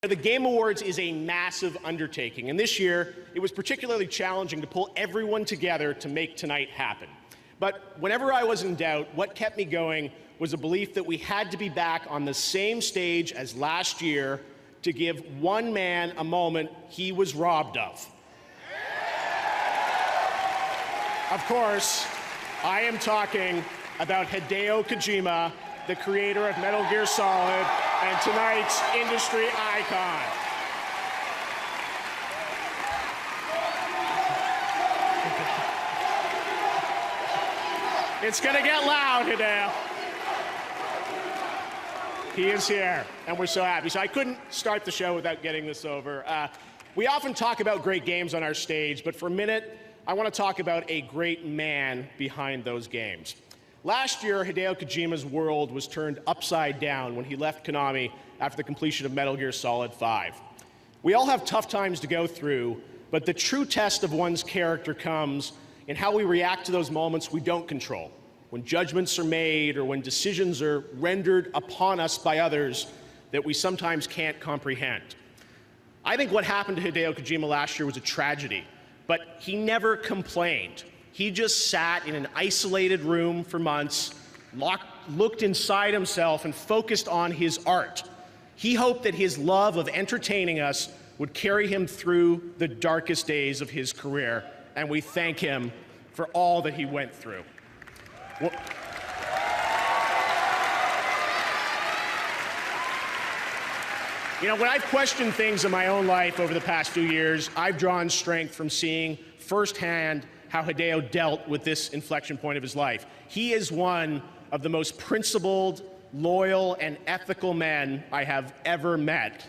The Game Awards is a massive undertaking, and this year it was particularly challenging to pull everyone together to make tonight happen. But whenever I was in doubt, what kept me going was a belief that we had to be back on the same stage as last year to give one man a moment he was robbed of. Of course, I am talking about Hideo Kojima, the creator of Metal Gear Solid and tonight's industry icon. It's gonna get loud, Hideo. He is here, and we're so happy. So I couldn't start the show without getting this over. We often talk about great games on our stage, but for a minute, I want to talk about a great man behind those games. Last year, Hideo Kojima's world was turned upside down when he left Konami after the completion of Metal Gear Solid 5. We all have tough times to go through, but the true test of one's character comes in how we react to those moments we don't control, when judgments are made or when decisions are rendered upon us by others that we sometimes can't comprehend. I think what happened to Hideo Kojima last year was a tragedy, but he never complained. He just sat in an isolated room for months, looked inside himself and focused on his art. He hoped that his love of entertaining us would carry him through the darkest days of his career, and we thank him for all that he went through. Well, when I've questioned things in my own life over the past few years, I've drawn strength from seeing firsthand how Hideo dealt with this inflection point of his life. He is one of the most principled, loyal, and ethical men I have ever met.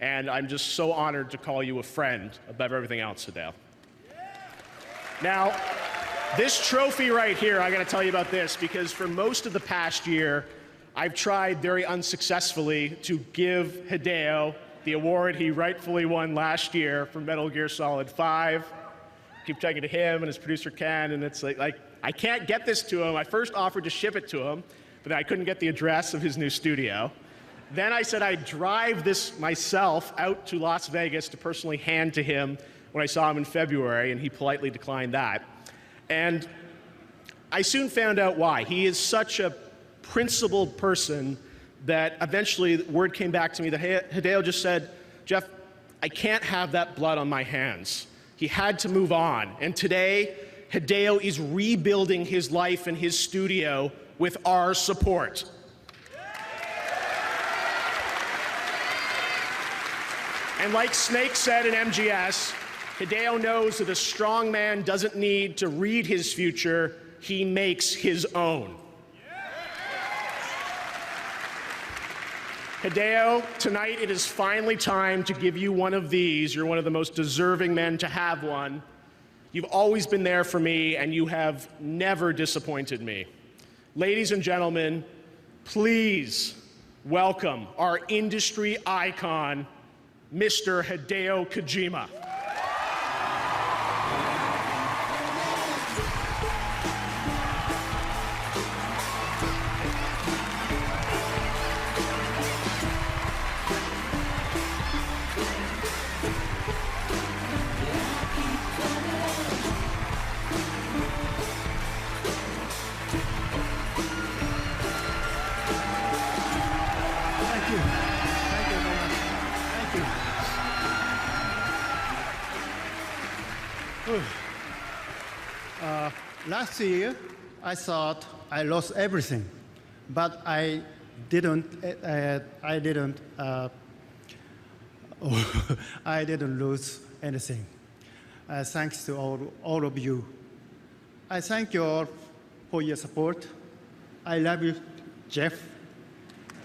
And I'm just so honored to call you a friend above everything else, Hideo. Now, this trophy right here, I gotta tell you about this, because for most of the past year, I've tried very unsuccessfully to give Hideo the award he rightfully won last year for Metal Gear Solid 5. Keep talking to him and his producer Ken, and it's like I can't get this to him. I first offered to ship it to him, but I couldn't get the address of his new studio. Then I said I'd drive this myself out to Las Vegas to personally hand to him when I saw him in February, and he politely declined that. And I soon found out why. He is such a principled person that eventually word came back to me that Hideo just said, "Jeff, I can't have that blood on my hands." He had to move on. And today, Hideo is rebuilding his life in his studio with our support. And like Snake said in MGS, Hideo knows that a strong man doesn't need to read his future, he makes his own. Hideo, tonight it is finally time to give you one of these. You're one of the most deserving men to have one. You've always been there for me, and you have never disappointed me. Ladies and gentlemen, please welcome our industry icon, Mr. Hideo Kojima. Last year, I thought I lost everything, but I didn't. I didn't lose anything. Thanks to all of you. I thank you all for your support. I love you, Jeff,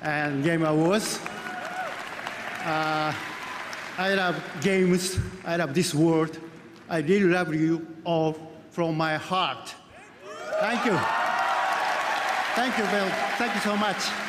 and Game Awards. I love games. I love this world. I really love you all from my heart. Thank you. Thank you, Bill. Thank you so much.